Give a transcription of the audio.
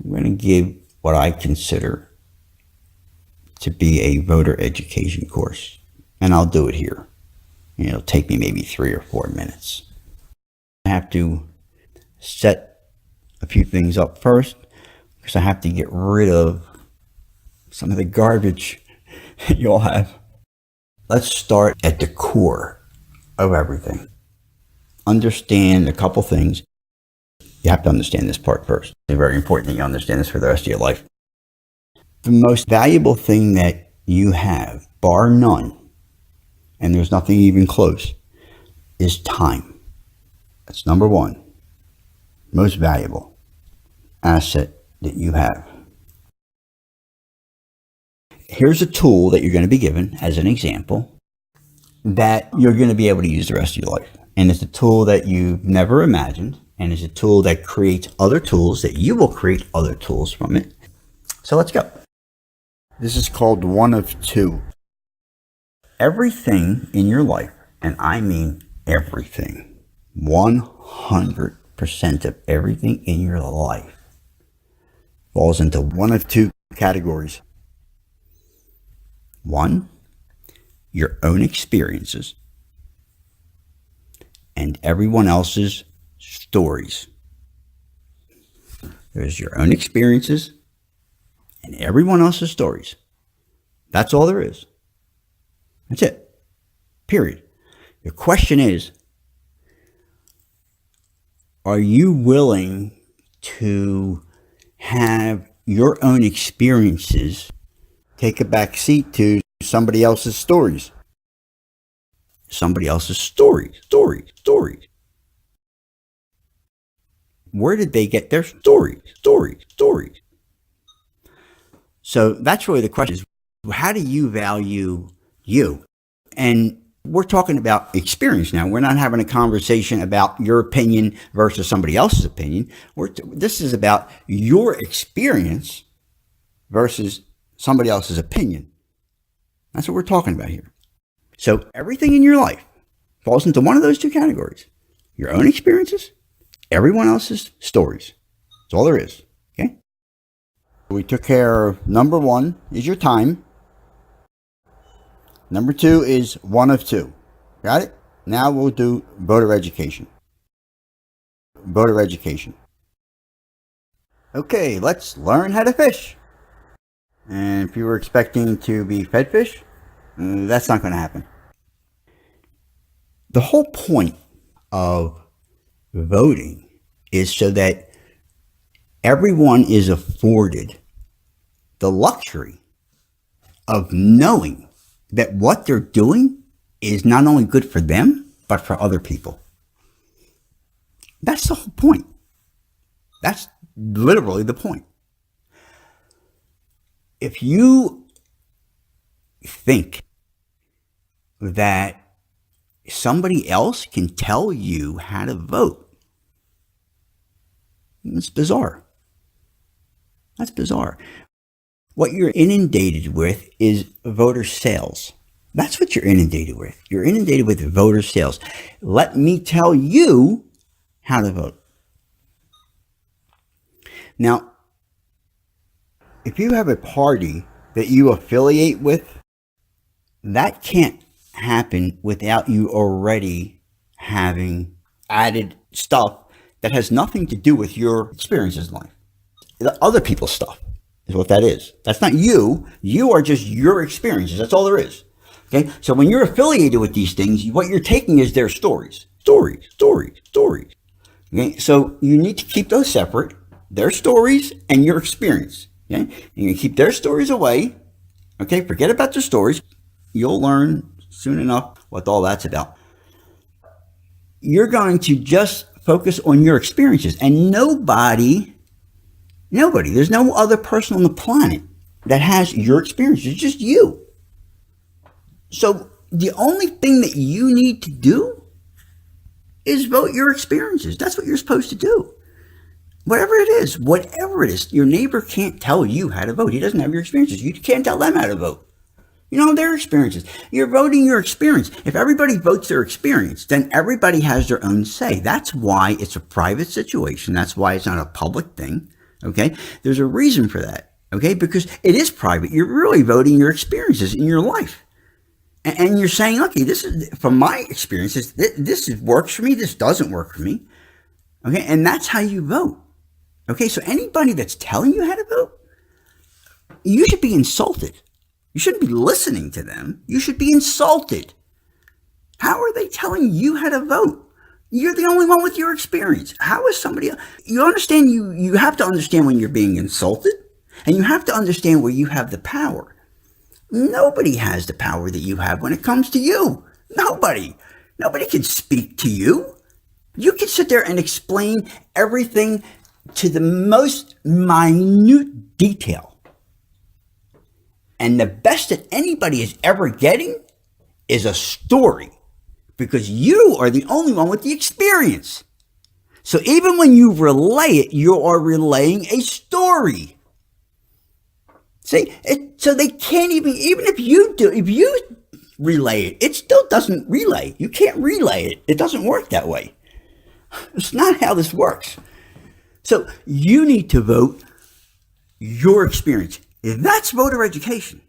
I'm going to give what I consider to be a voter education course, and I'll do it here. It'll take me maybe 3 or 4 minutes. I have to set a few things up first because I have to get rid of some of the garbage that you all have. Let's start at the core of everything. Understand a couple things. You have to understand this part first. It's very important that you understand this for the rest of your life. The most valuable thing that you have, bar none, and there's nothing even close, is time. That's number one. Most valuable asset that you have. Here's a tool that you're going to be given as an example that you're going to be able to use the rest of your life. And it's a tool that you've never imagined, and it's a tool that creates other tools that you will create other tools from it. So let's go. This is called one of two. Everything in your life, and I mean everything, 100% of everything in your life falls into one of two categories. One, your own experiences and everyone else's stories. There's your own experiences and everyone else's stories. That's all there is. That's it. Period. The question is, are you willing to have your own experiences take a back seat to somebody else's stories? Somebody else's stories. Where did they get their stories? So that's really the question is, how do you value you? And we're talking about experience now. We're not having a conversation about your opinion versus somebody else's opinion. This is about your experience versus somebody else's opinion. That's what we're talking about here. So everything in your life falls into one of those two categories. Your own experiences, everyone else's stories. That's all there is. Okay? We took care of number one is your time. Number two is one of two. Got it? Now we'll do voter education. Voter education. Okay, let's learn how to fish. And if you were expecting to be fed fish, that's not going to happen. The whole point of voting is so that everyone is afforded the luxury of knowing that what they're doing is not only good for them, but for other people. That's the whole point. That's literally the point. If you think that somebody else can tell you how to vote, it's bizarre. That's bizarre. What you're inundated with is voter sales. That's what you're inundated with. You're inundated with voter sales. Let me tell you how to vote. Now, if you have a party that you affiliate with, that can't happen without you already having added stuff that has nothing to do with your experiences in life. The other people's stuff is what that is. That's not you. You are just your experiences. That's all there is. Okay? So when you're affiliated with these things, what you're taking is their stories. Stories. Okay? So you need to keep those separate. Their stories and your experience. Okay? You keep their stories away. Okay? Forget about their stories. You'll learn soon enough what all that's about. You're going to just focus on your experiences, and nobody, there's no other person on the planet that has your experiences. It's just you. So the only thing that you need to do is vote your experiences. That's what you're supposed to do. Whatever it is, your neighbor can't tell you how to vote. He doesn't have your experiences. You can't tell them how to vote. You know their experiences. You're voting your experience. If everybody votes their experience, then everybody has their own say. That's why it's a private situation. That's why it's not a public thing. Okay? There's a reason for that. Okay? Because it is private. You're really voting your experiences in your life. And you're saying, okay, this is, from my experiences, this works for me, this doesn't work for me. Okay? And that's how you vote. Okay? So anybody that's telling you how to vote, you should be insulted. You shouldn't be listening to them. You should be insulted. How are they telling you how to vote? You're the only one with your experience. How is somebody else? You understand, you have to understand when you're being insulted, and you have to understand where you have the power. Nobody has the power that you have when it comes to you. Nobody. Nobody can speak to you. You can sit there and explain everything to the most minute detail. And the best that anybody is ever getting is a story, because you are the only one with the experience. So even when you relay it, you are relaying a story. See, so they can't even if you relay it, it still doesn't relay. You can't relay it. It doesn't work that way. It's not how this works. So you need to vote your experience. That's voter education.